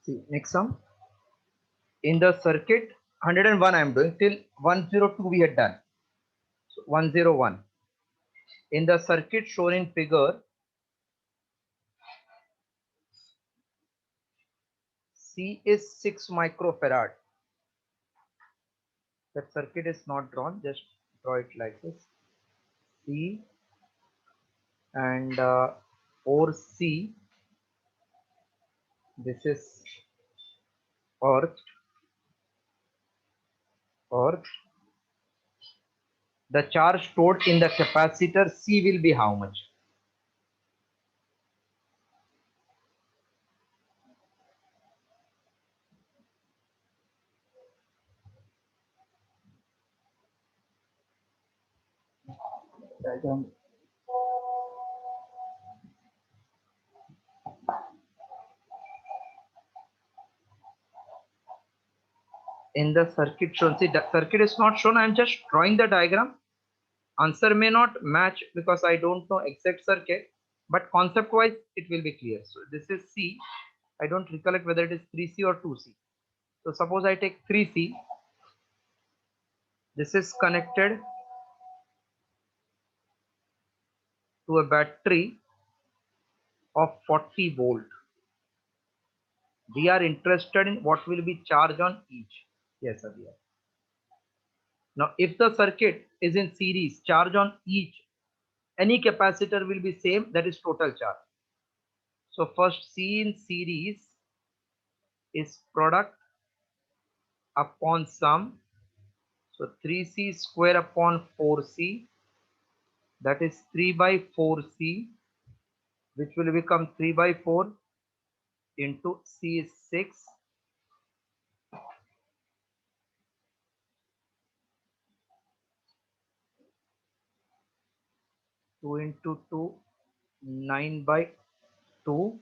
See, next sum. In the circuit, 101 I am doing till 102 we had done. So 101. In the circuit shown in figure, C is 6 microfarad. That circuit is not drawn, just draw it like this. C and or C, this is earth, earth. The charge stored in the capacitor C will be how much? Diagram. In the circuit shown, see the circuit is not shown, I am just drawing the diagram. Answer may not match because I don't know exact circuit, but concept wise it will be clear. So this is C. I don't recollect whether it is 3C or 2C. So suppose I take 3C. This is connected to a battery of 40 volt. We are interested in what will be charge on each. Yes, Abhiya. Now, if the circuit is in series, charge on each, any capacitor will be same, that is total charge. So first C in series is product upon sum. So 3C square upon 4C, that is 3 by 4C, which will become 3 by 4 into C is 6. 2 into 2, 9 by 2.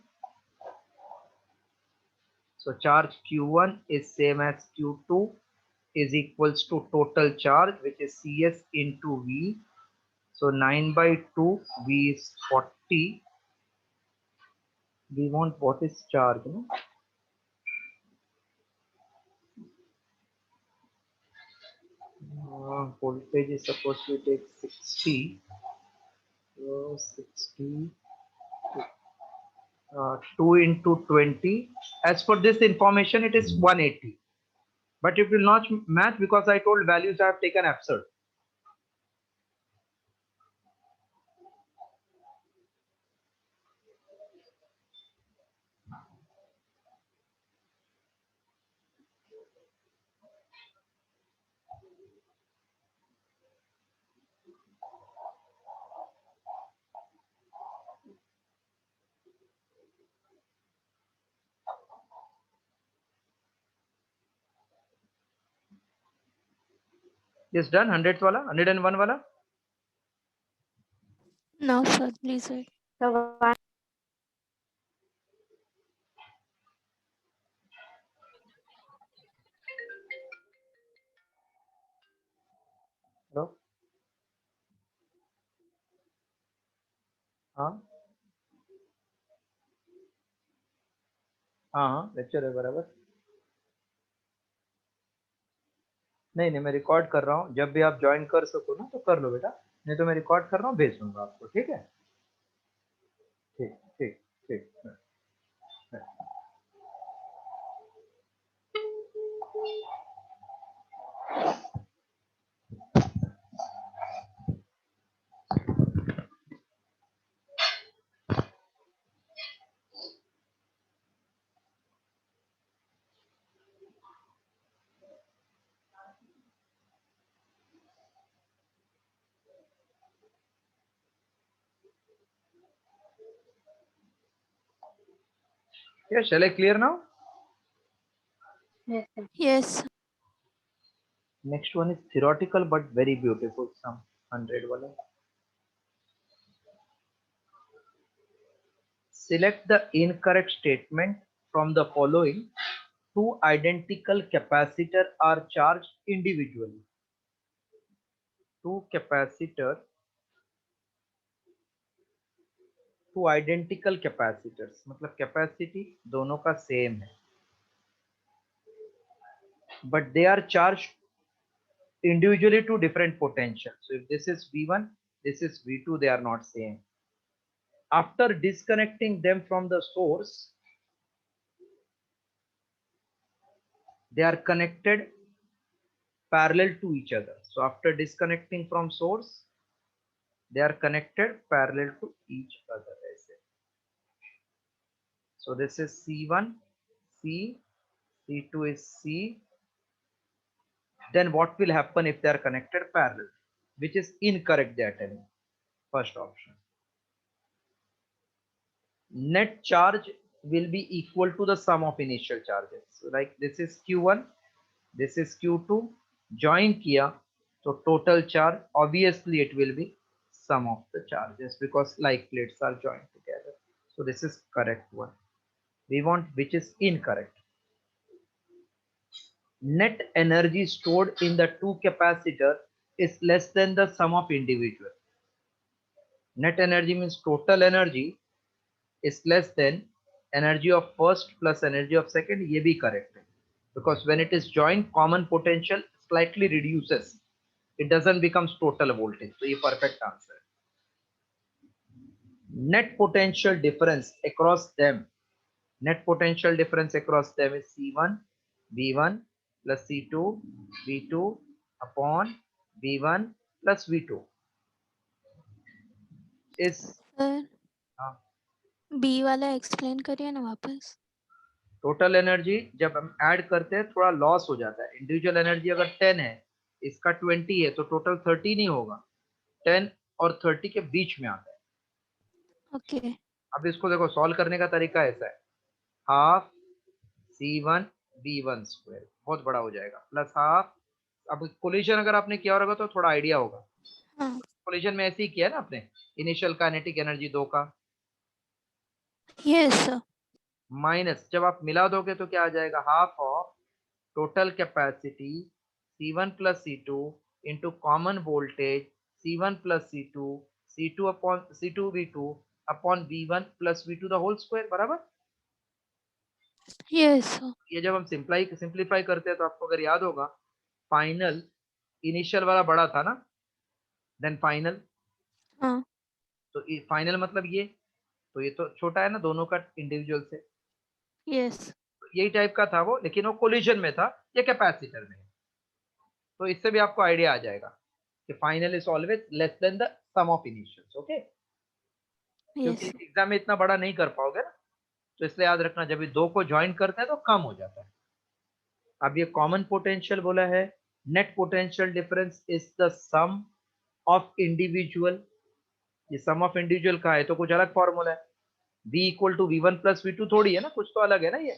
So charge Q1 is same as Q2 is equals to total charge, which is CS into V. So 9 by 2, V is 40. We want what is charge, no? Voltage is supposed to take 60. So 60. 2 into 20. As for this information, it is 180. But it will not match because I told values I have taken absurd. Yes, done. 100th wala, 101 wala. No, sir, please wait. So Hello? हाँ हाँ हाँ lecture है बराबर. नहीं नहीं मैं record कर रहा हूँ. जब भी आप ज्वाइन कर सको ना तो कर लो बेटा. नहीं तो मैं रिकॉर्ड कर रहा हूँ, भेज दूंगा आपको. ठीक है. ठीक ठीक ठीक. Yeah, shall I clear now? yes, sir. Yes, sir. Next one is theoretical but very beautiful. Some 100 wala. Select the incorrect statement from the following. Two identical capacitors are charged individually. Two capacitor, two identical capacitors. मतलब capacity दोनों का same है. but they are charged individually to different potentials. So if this is V1, this is V2, they are not same. After disconnecting them from the source, they are connected parallel to each other. So after disconnecting from source, they are connected parallel to each other. So this is C1, C, C2 is C. Then what will happen if they are connected parallel? Which is incorrect, they are telling. First option. Net charge will be equal to the sum of initial charges. So like this is Q1, this is Q2, join kiya, so total charge, obviously it will be sum of the charges because like plates are joined together. So this is correct one. We want which is incorrect. Net energy stored in the two capacitor is less than the sum of individual. Net energy means total energy is less than energy of first plus energy of second. ये भी correct है because when it is joined, common potential slightly reduces. It doesn't become total voltage. So ये perfect answer. Net potential difference across them. Net potential difference across them is C1 V1 plus C2 V2 upon V1 plus V2 is sir B वाला explain करिए ना वापस. Total energy जब हम add करते हैं थोड़ा लॉस हो जाता है. इंडिविजुअल एनर्जी अगर 10 है, इसका 20 है, तो टोटल 30 नहीं होगा. 10 और 30 के बीच में आता है. ओके. अब इसको देखो, सॉल्व करने का तरीका ऐसा है. हाफ C1 V1 स्क्वायर बहुत बड़ा हो जाएगा प्लस हाफ. अब कोलिजन अगर आपने किया होगा तो थोड़ा आइडिया होगा. हाँ. कोलिजन में ऐसे ही किया ना आपने. इनिशियल काइनेटिक एनर्जी 2 का यस सर. माइनस जब आप मिला दोगे तो क्या आ जाएगा, half of total capacity C1 plus C2 into common voltage C1 plus C2 C2 upon C2 V2 upon V1 plus V2 the whole square बराबर. Yes sir. ये जब हम सिंप्लीफाई करते हैं तो आपको अगर याद होगा, फाइनल इनिशियल वाला बड़ा था ना, देन फाइनल. हाँ. तो फाइनल मतलब ये, तो ये तो छोटा है ना दोनों का इंडिविजुअल से. यस. तो यही टाइप का था वो, लेकिन वो कोलिजन में था, ये कैपेसिटर में. तो इससे भी आपको आइडिया आ जाएगा कि final is always less than the sum of initials. Okay, क्योंकि यस. एग्जाम में इतना बड़ा नहीं कर पाओगे ना, तो इसलिए याद रखना जब ये दो को ज्वाइन करते हैं तो कम हो जाता है. अब ये कॉमन पोटेंशियल बोला है. Net potential difference is the sum of individual. ये सम ऑफ इंडिविजुअल का है तो कुछ अलग फॉर्मूला है. V equal to V1 plus V2 थोड़ी है ना, कुछ तो अलग है ना ये.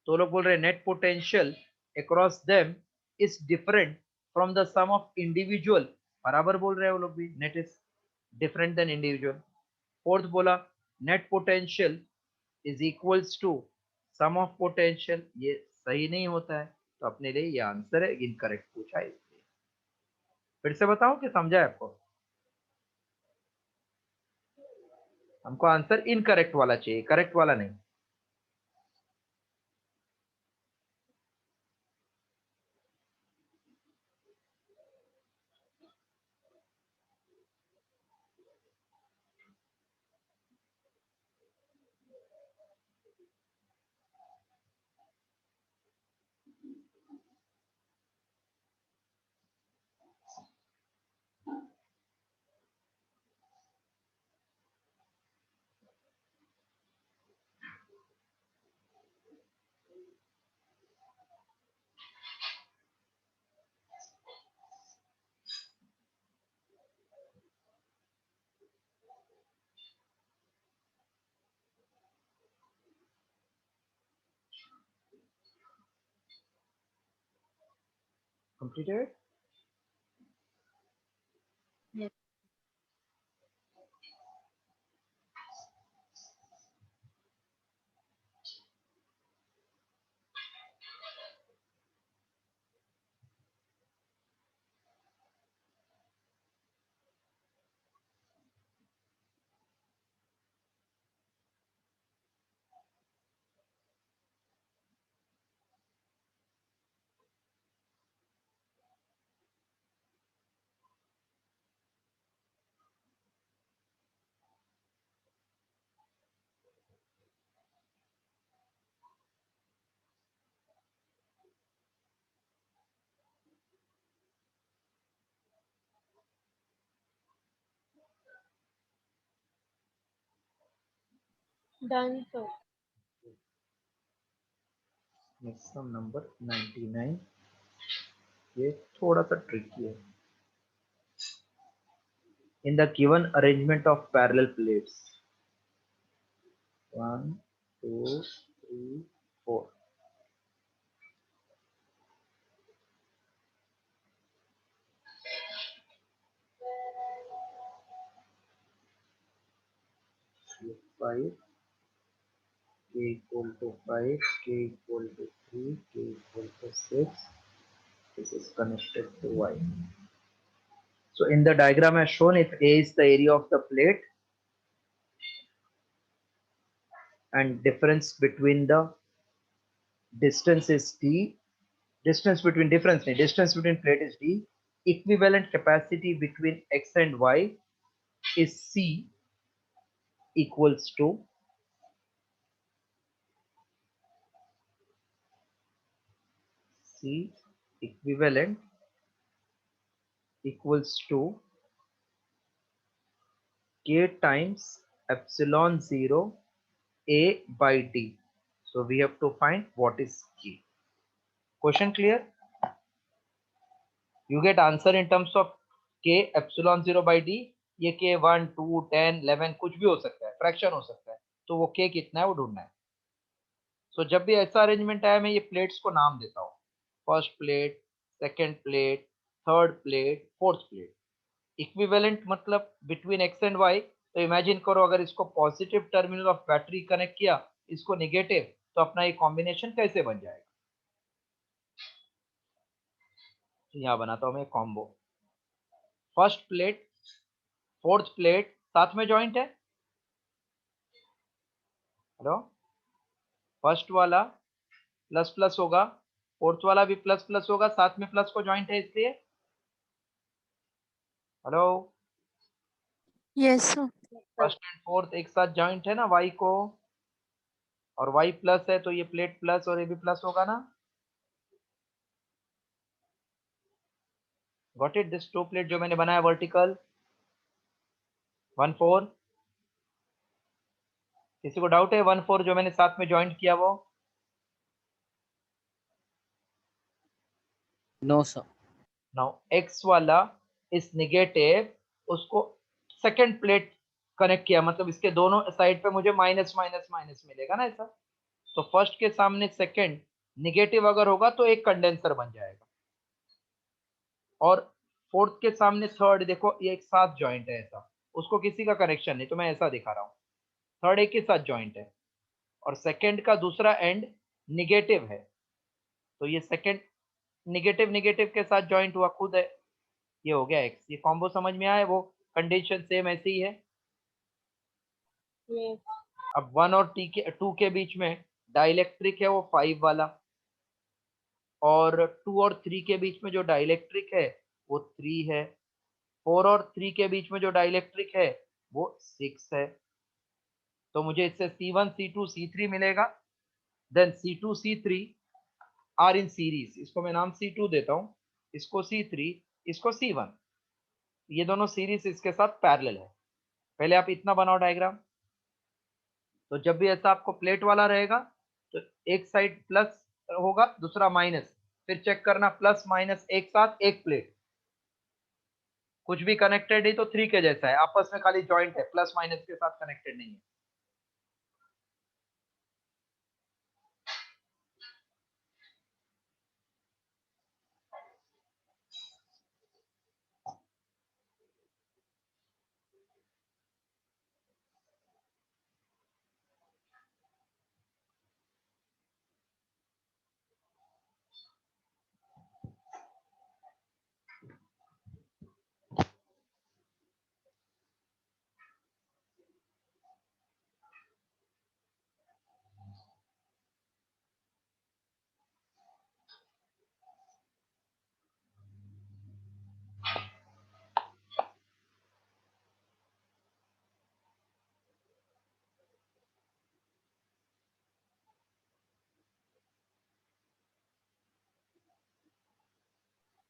तो लोग बोल रहे हैं net potential across them is different from the sum of individual. बराबर बोल रहे हैं वो लोग भी, net is different than individual. Fourth बोला net potential is equals to sum of potential. ये सही नहीं होता है, तो अपने लिए ये आंसर है. इनकरेक्ट पूछा है इसलिए. फिर से बताऊं कि समझा है आपको. हमको आंसर इनकरेक्ट वाला चाहिए, करेक्ट वाला नहीं. Completed. Done, sir. Next sum number 99. ये थोड़ा सा tricky है. In the given arrangement of parallel plates, 1, 2, 3, 4. Five, k equal to 5, k equal to 3, k equal to 6. This is connected to y. So in the diagram as shown, if A is the area of the plate and difference between the distance is d, distance between plate is d, equivalent capacity between x and y is C equals to C equivalent equals to k times epsilon 0 A by D. So we have to find what is K. Question clear? You get answer in terms of K epsilon 0 by D. ये K 1, 2, 10, 11 कुछ भी हो सकता है, fraction हो सकता है. तो वो K कितना है वो ढूंढना है. So जब भी ऐसा अरेंजमेंट आया मैं ये प्लेट्स को नाम देता हूँ. First plate, second plate, third plate, fourth plate. Equivalent मतलब बिटवीन एक्स एंड वाई. तो इमेजिन करो अगर इसको positive terminal of battery connect किया, इसको नेगेटिव, तो अपना ये कॉम्बिनेशन कैसे बन जाएगा. तो यहाँ बनाता हूं मैं combo. First plate, fourth plate साथ में जॉइंट है. हेलो, फर्स्ट वाला प्लस प्लस होगा, फोर्थ वाला भी प्लस प्लस होगा, साथ में प्लस को जॉइंट है इसलिए. Hello, Yes, sir. First and fourth एक साथ जॉइंट है ना वाई को, और वाई प्लस है तो ये प्लेट प्लस और ये भी प्लस होगा ना. Got it. This two plate जो मैंने बनाया वर्टिकल 1 4. किसी को डाउट है 1 4 जो मैंने साथ में ज्वाइंट किया वो? No sir. नाउ एक्स वाला इस नेगेटिव, उसको सेकंड प्लेट कनेक्ट किया, मतलब इसके दोनों साइड पे मुझे माइनस माइनस माइनस मिलेगा ना ऐसा. तो फर्स्ट के सामने सेकंड नेगेटिव अगर होगा तो एक कंडेंसर बन जाएगा, और फोर्थ के सामने थर्ड, देखो ये एक साथ ज्वाइंट है ऐसा, उसको किसी का कनेक्शन नहीं, तो मैं ऐसा दिखा रहा हूँ. थर्ड एक के साथ ज्वाइंट है और सेकंड का दूसरा एंड निगेटिव है, तो ये सेकंड निगेटिव निगेटिव के साथ ज्वाइंट हुआ खुद है. ये हो गया एक्स. ये कॉम्बो समझ में आया? वो कंडीशन सेम ऐसी ही है. Yes. अब 1 और टू के बीच में डाइलेक्ट्रिक है वो 5 वाला, और 2 और 3 के बीच में जो डाइलेक्ट्रिक है वो 3 है. 4 और 3 के बीच में जो डाइलेक्ट्रिक है वो 6 है. तो मुझे इससे C1 C2 C3 मिलेगा. Then C2 C3 are in series. इसको मैं नाम C2 देता हूं, इसको C3, इसको C1. ये दोनों सीरीज इसके साथ पैरेलल है. पहले आप इतना बनाओ डायग्राम. तो जब भी ऐसा आपको प्लेट वाला रहेगा तो एक साइड प्लस होगा, दूसरा माइनस. फिर चेक करना प्लस माइनस एक साथ एक प्लेट, कुछ भी कनेक्टेड है तो 3 के जैसा है, आपस में खाली जॉइंट है, प्लस माइनस के साथ कनेक्टेड नहीं है.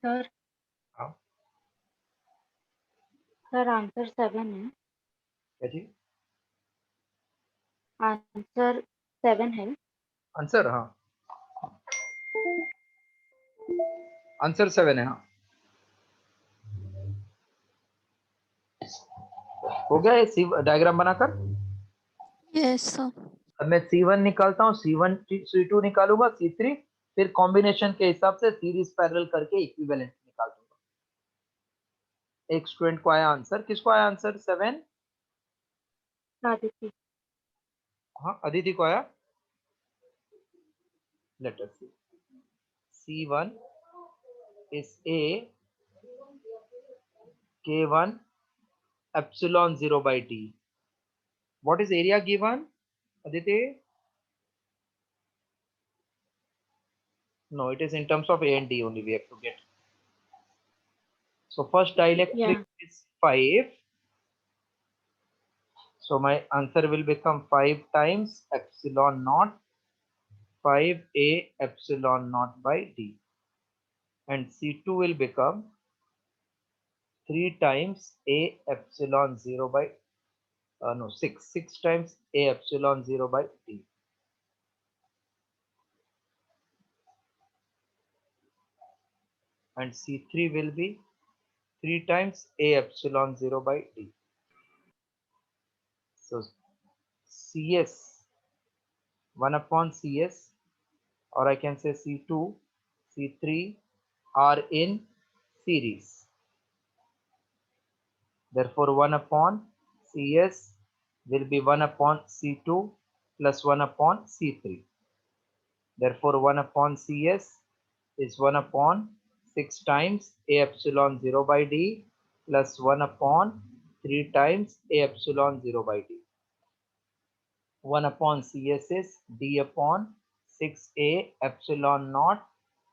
Sir, हाँ, sir, answer 7 है. क्या जी? आंसर 7 है। आंसर, हाँ, आंसर 7 है, हाँ। हो गया ये सी डायग्राम बनाकर। Yes sir. अब मैं C1 निकालता हूँ, C1 C2 निकालूंगा, C3, फिर कॉम्बिनेशन के हिसाब से सीरीज पैरेलल करके इक्विवेलेंट निकाल दूंगा। एक स्टूडेंट को आया आंसर, किसको आया आंसर 7? आदित्य। हाँ, अदिति को आया। Let us see. C1 is A K1 epsilon 0 by D. What is area given, Aditi? No, it is in terms of A and D only we have to get. So first dielectric is 5. So my answer will become 5 times epsilon naught, 5A epsilon naught by D. And C2 will become 3 times A epsilon 0 by, no, 6 times A epsilon 0 by D. And C3 will be 3 times A epsilon 0 by D. So CS 1 upon CS, or I can say C2, C3 are in series. Therefore 1 upon CS will be 1 upon C2 plus 1 upon C3. Therefore 1 upon CS is 1 upon 6 times A epsilon 0 by D plus 1 upon 3 times A epsilon 0 by D. 1 upon CS is D upon 6A epsilon naught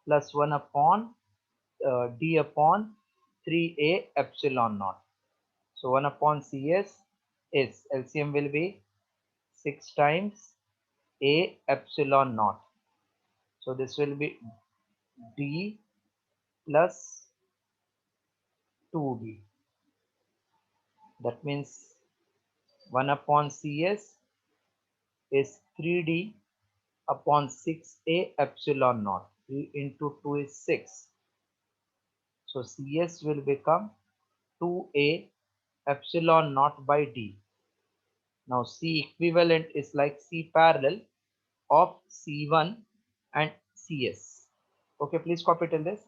plus 1 upon D upon 3A epsilon naught. So 1 upon CS is LCM will be 6 times A epsilon naught. So this will be D plus 2D. That means 1 upon CS is 3D upon 6A epsilon naught. 3 into 2 is 6. So CS will become 2A epsilon naught by D. Now C equivalent is like C parallel of C1 and CS. Okay, please copy till this.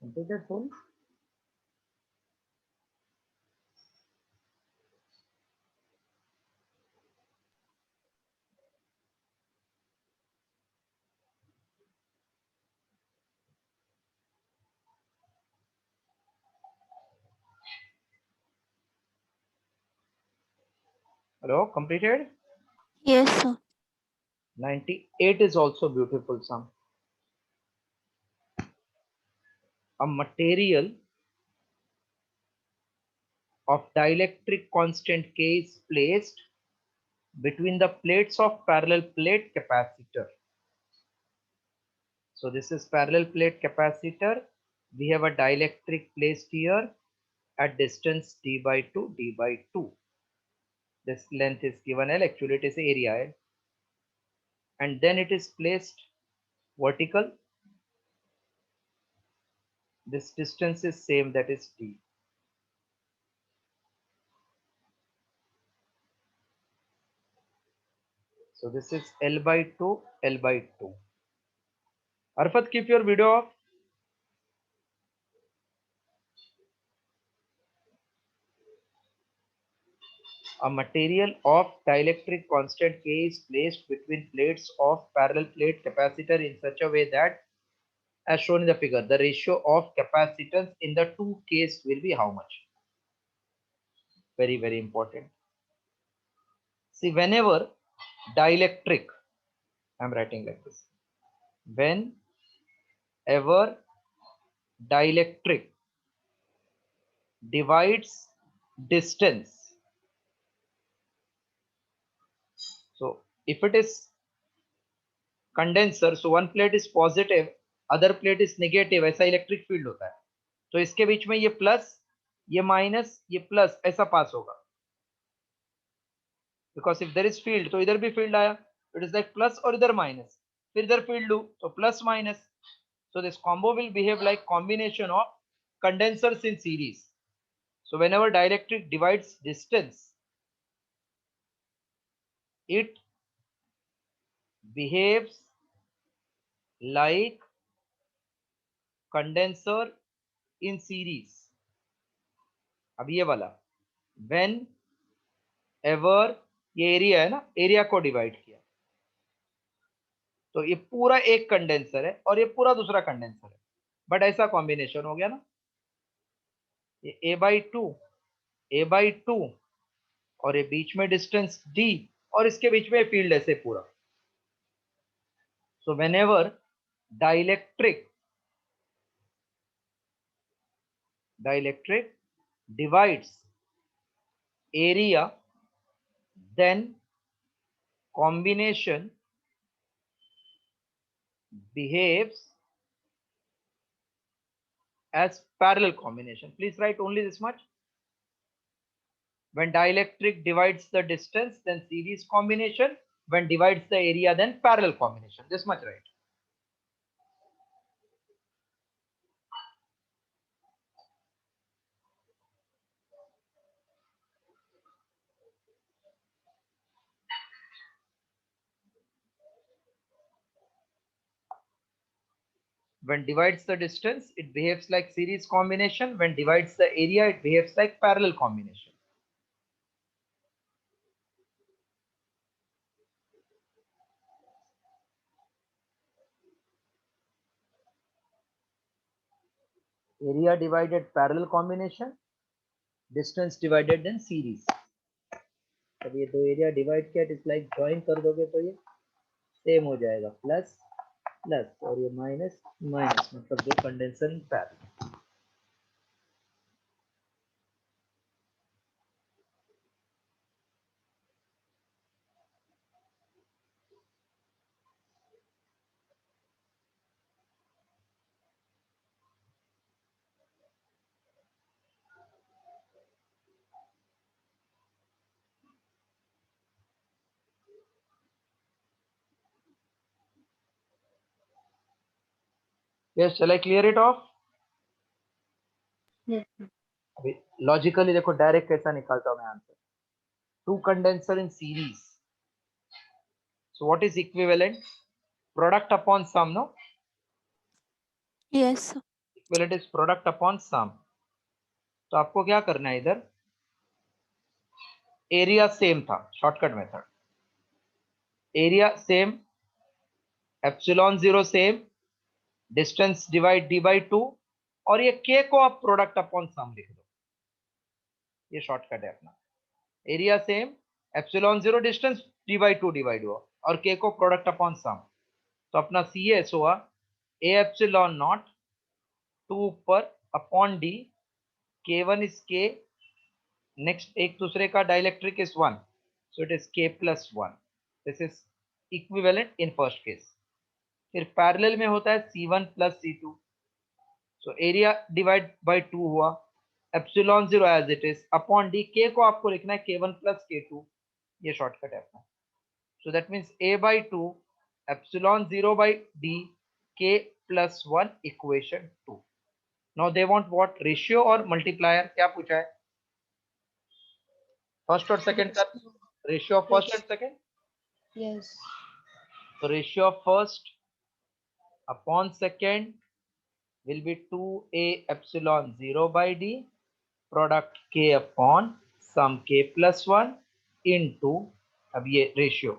Completed full? Hello, completed? Yes, sir. 98 is also beautiful sum. A material of dielectric constant K is placed between the plates of parallel plate capacitor. So this is parallel plate capacitor. We have a dielectric placed here at distance d by 2. This length is given L, actually it is area L. And then it is placed vertical. This distance is same, that is d. So this is L by 2, L by 2. Arfat, keep your video off. A material of dielectric constant K is placed between plates of parallel plate capacitor in such a way that, as shown in the figure, the ratio of capacitance in the two Ks will be how much? Very, very important. See, whenever dielectric, I'm writing like this. Whenever dielectric divides distance, so if it is condenser, so one plate is positive, other plate is negative, ऐसा electric field होता है. तो इसके बीच में ये plus, ये minus, ये plus ऐसा पास होगा. Because if there is field तो इधर भी फील्ड आया, इट इज लाइक प्लस और इधर माइनस, फिर इधर फील्ड लू तो plus minus. So this combo will behave like combination of condensers in series. So whenever dielectric divides distance, it behaves like condenser in series. अब ये वाला whenever ये एरिया है ना, एरिया को डिवाइड किया तो ये पूरा एक कंडेंसर है और ये पूरा दूसरा कंडेंसर है, बट ऐसा कॉम्बिनेशन हो गया ना, ये a/2 और ये बीच में डिस्टेंस d और इसके बीच में फील्ड ऐसे पूरा. So whenever dielectric divides area, then combination behaves as parallel combination. Please write only this much. When dielectric divides the distance, then series combination. When divides the area, then parallel combination. This much right. When divides the distance, it behaves like series combination. When divides the area, it behaves like parallel combination. Area divided parallel combination, distance divided then series. अब ये दो area divide किया, it is like join कर दोगे तो ये same हो जाएगा, प्लस प्लस और ये माइनस माइनस, मतलब दो condenser in parallel. Yes, shall I clear it off? Yes, sir. अभी लॉजिकली देखो डायरेक्ट कैसा निकालता हूं मैं answer. Two condenser in series, so what is equivalent? Product upon sum, no? Yes, sir. Equivalent is product upon sum. तो आपको क्या करना है, इधर एरिया सेम था, shortcut method, area same, epsilon zero same, distance divide d by two, और ये के को आप प्रोडक्ट अपॉन सम लिख दो, ये शॉर्टकट है अपना। Area same, epsilon zero, distance D by to divide हुआ, और के को प्रोडक्ट अपॉन सम। तो अपना सी एस हुआ ए एप्सिलॉन नॉट 2 ऊपर upon d, K one is K, next एक दूसरे का dielectric is 1, so it is K plus 1, this is equivalent in first case. फिर पैरेलल में होता है C1 प्लस C2, so area divide by 2 हुआ, epsilon zero as it is upon d, K को आपको लिखना है K1 प्लस K2, ये शॉर्टकट है अपना। So that means A by 2 epsilon zero by D, K plus 1 equation 2। Now they want what, ratio और multiplier, क्या पूछा है, फर्स्ट और सेकंड का ratio of first and second. Yes. So ratio of first upon second will be 2a epsilon 0 by d, product k upon sum k plus 1 into, अब ये ratio,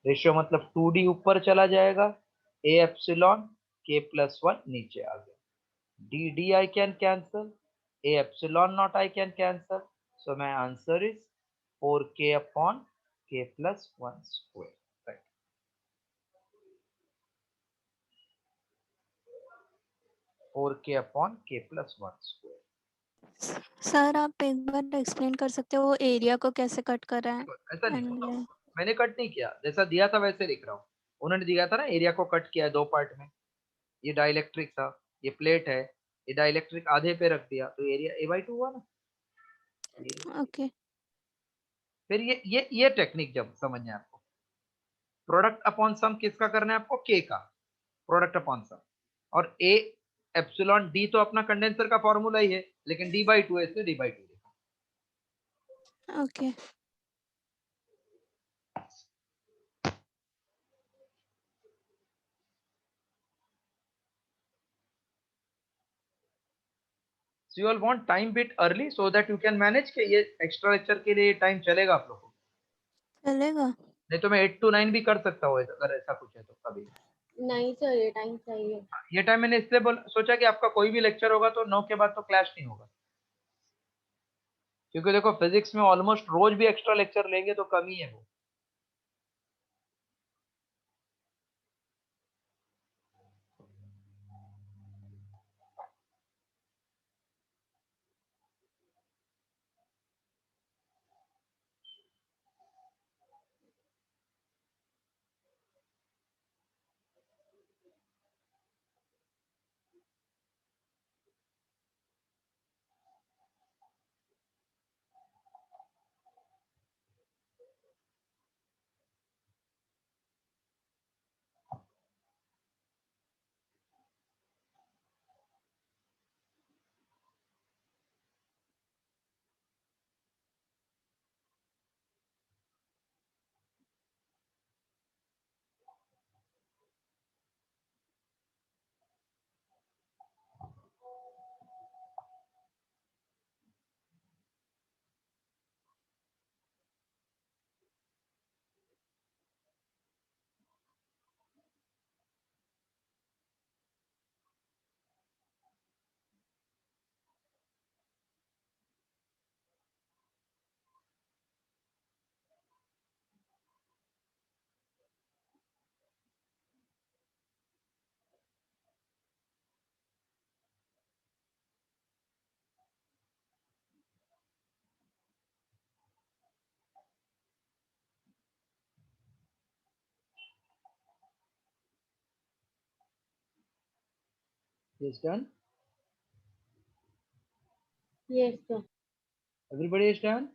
ratio मतलब 2d ऊपर चला जाएगा, a epsilon k plus 1 नीचे आ गया, d I can cancel, a epsilon not I can cancel, so my answer is 4k upon k plus 1 square, right? 4k upon k plus 1 square। Sir आप एक बार explain कर सकते हो वो area को कैसे कट कर रहा है? ऐसा नहीं एंड होगा, मैंने कट नहीं किया, जैसा दिया था वैसे लिख रहा हूँ। उन्होंने दिया था ना, एरिया को कट किया है दो पार्ट में, ये डाइलेक्ट्रिक था, ये प्लेट है, ये डाइलेक्ट्रिक आधे पे रख दिया, तो एरिया ए बाई टू हुआ ना। ओके फिर ये टेक्निक जब समझना है आपको, प्रोडक्ट अपॉन सम किसका करना है आपको, के का, प्रोडक्ट अपॉन सम, और ए एप्सिलॉन डी तो अपना कंडेंसर का फॉर्मूला ही है, लेकिन डी बाई टू है इसलिए डी बाई टू लिखा। Okay So you all want time bit early so that you can manage के ये एक्स्ट्रा लेक्चर के लिए टाइम चलेगा आप लोगों को, चलेगा। नहीं तो मैं 8 to 9 भी कर सकता हूँ अगर ऐसा कुछ है तो कभी। नहीं सर, ये टाइम चाहिए। ये टाइम मैंने इसलिए सोचा कि आपका कोई भी लेक्चर होगा तो 9 के बाद तो क्लैश नहीं होगा, क्योंकि देखो फिजिक्स में ऑलमोस्ट रोज भी एक्स्ट्रा लेक्चर लेंगे तो कम ही है वो। Is done? Yes sir. Everybody is done?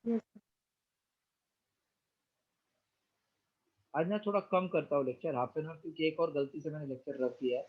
Yes. आज ना थोड़ा कम करता हूँ लेक्चर, हाफ एन आवर, क्योंकि एक और गलती से मैंने लेक्चर रख दिया है।